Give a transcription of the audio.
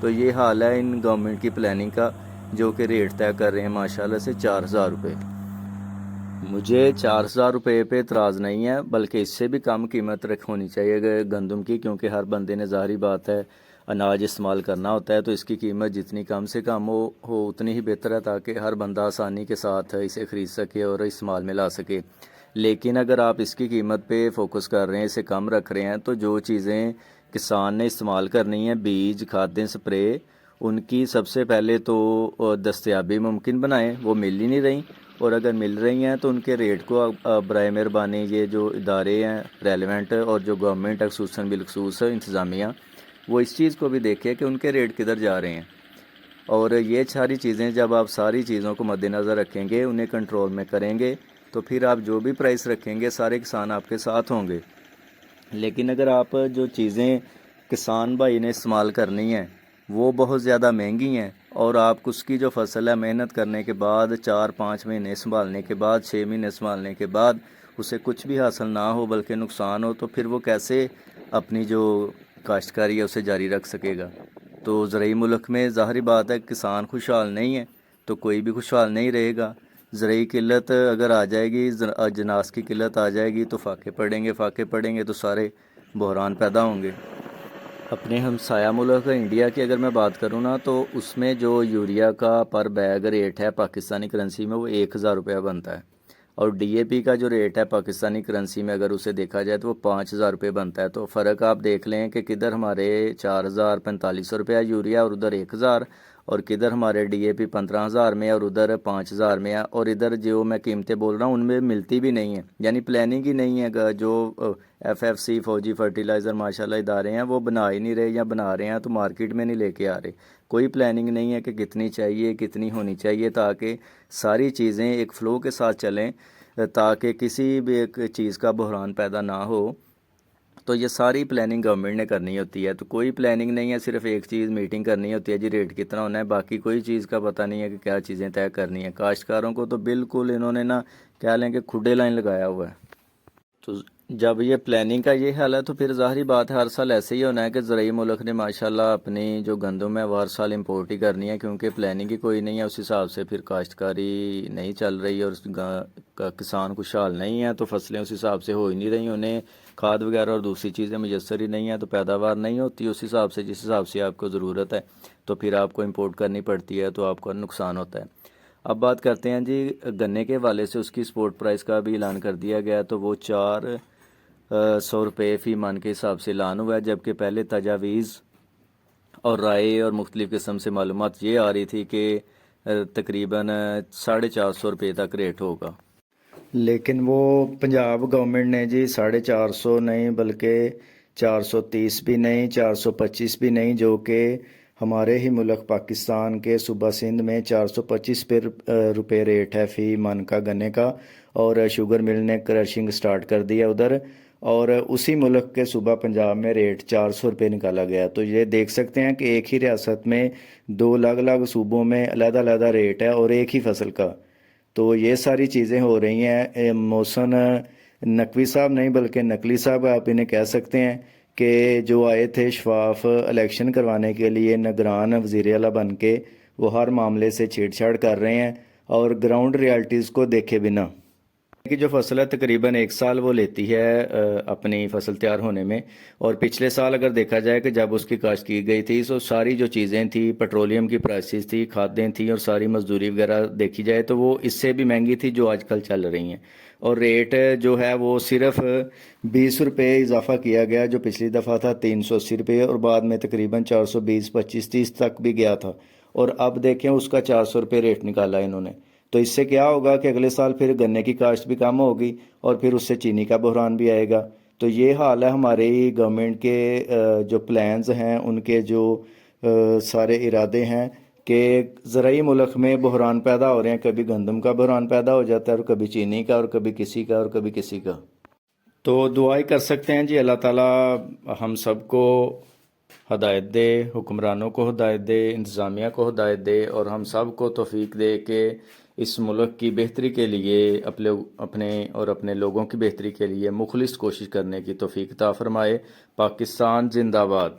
تو یہ حال ہے ان گورنمنٹ کی پلاننگ کا، جو کہ ریٹ طے کر رہے ہیں ماشاءاللہ سے 4000 روپے۔ مجھے 4000 روپے پہ اعتراض نہیں ہے، بلکہ اس سے بھی کم قیمت ہونی چاہیے گندم کی، کیونکہ ہر بندے نے ظاہری بات ہے اناج استعمال کرنا ہوتا ہے، تو اس کی قیمت جتنی کم سے کم ہو اتنی ہی بہتر ہے، تاکہ ہر بندہ آسانی کے ساتھ اسے خرید سکے اور استعمال میں لا سکے۔ لیکن اگر آپ اس کی قیمت پہ فوکس کر رہے ہیں، اسے کم رکھ رہے ہیں، تو جو چیزیں کسان نے استعمال کرنی ہیں، بیج، کھادیں، سپرے، ان کی سب سے پہلے تو دستیابی ممکن بنائیں، وہ مل ہی نہیں رہی، اور اگر مل رہی ہیں تو ان کے ریٹ کو برائے مہربانی یہ جو ادارے ہیں ریلیونٹ اور جو گورنمنٹ ہے خصوصاً بالخصوص انتظامیہ، وہ اس چیز کو بھی دیکھے کہ ان کے ریٹ کدھر جا رہے ہیں۔ اور یہ ساری چیزیں جب آپ ساری چیزوں کو مد نظر رکھیں گے، انہیں کنٹرول میں کریں گے، تو پھر آپ جو بھی پرائس رکھیں گے سارے کسان آپ کے ساتھ ہوں گے۔ لیکن اگر آپ جو چیزیں کسان بھائی نے استعمال کرنی ہیں وہ بہت زیادہ مہنگی ہیں، اور آپ اس کی جو فصل ہے محنت کرنے کے بعد 4-5 مہینے سنبھالنے کے بعد 6 مہینے سنبھالنے کے بعد اسے کچھ بھی حاصل نہ ہو بلکہ نقصان ہو، تو پھر وہ کیسے اپنی جو کاشتکاری ہے اسے جاری رکھ سکے گا؟ تو زرعی ملک میں ظاہری بات ہے کسان خوشحال نہیں ہے تو کوئی بھی خوشحال نہیں رہے گا۔ زرعی قلت اگر آ جائے گی، جناس کی قلت آ جائے گی، تو فاقے پڑیں گے تو سارے بحران پیدا ہوں گے۔ اپنے ہمسایہ ملک انڈیا کی اگر میں بات کروں نا، تو اس میں جو یوریا کا پر بیگ ریٹ ہے پاکستانی کرنسی میں وہ 1000 روپیہ بنتا ہے، اور ڈی اے پی کا جو ریٹ ہے پاکستانی کرنسی میں اگر اسے دیکھا جائے تو وہ 5000 روپے بنتا ہے۔ تو فرق آپ دیکھ لیں کہ کدھر ہمارے 4000-4500 روپیہ یوریا اور ادھر 1000، اور کدھر ہمارے ڈی اے پی 15000 میں اور ادھر 5000 میں ہے، اور ادھر جو میں قیمتیں بول رہا ہوں ان میں ملتی بھی نہیں ہیں، یعنی پلاننگ ہی نہیں ہے۔ جو FFC فوجی فرٹیلائزر ماشاءاللہ ادارے ہیں وہ بنا ہی نہیں رہے، یا بنا رہے ہیں تو مارکیٹ میں نہیں لے کے آ رہے۔ کوئی پلاننگ نہیں ہے کہ کتنی چاہیے، کتنی ہونی چاہیے، تاکہ ساری چیزیں ایک فلو کے ساتھ چلیں، تاکہ کسی بھی ایک چیز کا بحران پیدا نہ ہو۔ تو یہ ساری پلاننگ گورنمنٹ نے کرنی ہوتی ہے، تو کوئی پلاننگ نہیں ہے، صرف ایک چیز میٹنگ کرنی ہوتی ہے، جی ریٹ کتنا ہونا ہے، باقی کوئی چیز کا پتہ نہیں ہے کہ کیا چیزیں طے کرنی ہے۔ کاشتکاروں کو تو بالکل انہوں نے نا کیا لیں کہ کھڈے لائن لگایا ہوا ہے۔ تو جب یہ پلاننگ کا یہ حال ہے تو پھر ظاہری بات ہے ہر سال ایسے ہی ہونا ہے کہ زرعی ملک نے ماشاءاللہ اپنی جو گندم ہے وہ ہر سال امپورٹ ہی کرنی ہے، کیونکہ پلاننگ ہی کوئی نہیں ہے، اس حساب سے پھر کاشتکاری نہیں چل رہی اور کسان خوشحال نہیں ہے، تو فصلیں اس حساب سے ہو ہی نہیں رہی، انہیں کھاد وغیرہ اور دوسری چیزیں میسر ہی نہیں ہیں، تو پیداوار نہیں ہوتی اس حساب سے جس حساب سے آپ کو ضرورت ہے، تو پھر آپ کو امپورٹ کرنی پڑتی ہے، تو آپ کو نقصان ہوتا ہے۔ اب بات کرتے ہیں جی گنے کے حوالے سے، اس کی سپورٹ پرائس کا بھی اعلان کر دیا گیا، تو وہ 400 روپے فی من کے حساب سے اعلان ہوا ہے، جبکہ پہلے تجاویز اور رائے اور مختلف قسم سے معلومات یہ آ رہی تھی کہ تقریباً 450 روپے تک ریٹ ہوگا، لیکن وہ پنجاب گورنمنٹ نے جی 450 نہیں بلکہ 430 بھی نہیں، 425 بھی نہیں، جو کہ ہمارے ہی ملک پاکستان کے صوبہ سندھ میں 425 روپے ریٹ ہے فی من کا گنے کا، اور شوگر مل نے کرشنگ سٹارٹ کر دیا ادھر، اور اسی ملک کے صوبہ پنجاب میں ریٹ 400 روپے نکالا گیا۔ تو یہ دیکھ سکتے ہیں کہ ایک ہی ریاست میں دو الگ الگ صوبوں میں علیحدہ علیحدہ ریٹ ہے اور ایک ہی فصل کا۔ تو یہ ساری چیزیں ہو رہی ہیں۔ محسن نقوی صاحب نہیں بلکہ نقلی صاحب آپ انہیں کہہ سکتے ہیں، کہ جو آئے تھے شفاف الیکشن کروانے کے لیے نگران وزیر اعلیٰ بن کے، وہ ہر معاملے سے چھیڑ چھاڑ کر رہے ہیں اور گراؤنڈ ریالٹیز کو دیکھے بنا کہ جو فصل ہے تقریباً 1 سال وہ لیتی ہے اپنی فصل تیار ہونے میں، اور پچھلے سال اگر دیکھا جائے کہ جب اس کی کاشت کی گئی تھی تو ساری جو چیزیں تھیں، پیٹرولیم کی پرائسز تھی، کھادیں تھیں اور ساری مزدوری وغیرہ دیکھی جائے تو وہ اس سے بھی مہنگی تھی جو آج کل چل رہی ہیں، اور ریٹ جو ہے وہ صرف 20 روپے اضافہ کیا گیا، جو پچھلی دفعہ تھا 380 روپے، اور بعد میں تقریباً 420، 25، 30 تک بھی گیا تھا، اور اب دیکھیں اس کا 400 روپے ریٹ نکالا انہوں نے۔ تو اس سے کیا ہوگا کہ اگلے سال پھر گنے کی کاشت بھی کم ہوگی اور پھر اس سے چینی کا بحران بھی آئے گا۔ تو یہ حال ہے ہماری گورنمنٹ کے جو پلانز ہیں، ان کے جو سارے ارادے ہیں کہ زرعی ملک میں بحران پیدا ہو رہے ہیں، کبھی گندم کا بحران پیدا ہو جاتا ہے اور کبھی چینی کا اور کبھی کسی کا اور کبھی کسی کا۔ تو دعائیں کر سکتے ہیں جی اللہ تعالیٰ ہم سب کو ہدایت دے، حکمرانوں کو ہدایت دے، انتظامیہ کو ہدایت دے، اور ہم سب کو توفیق دے کہ اس ملک کی بہتری کے لیے اپنے لوگوں کی بہتری کے لیے مخلص کوشش کرنے کی توفیق عطا فرمائے۔ پاکستان زندہ باد۔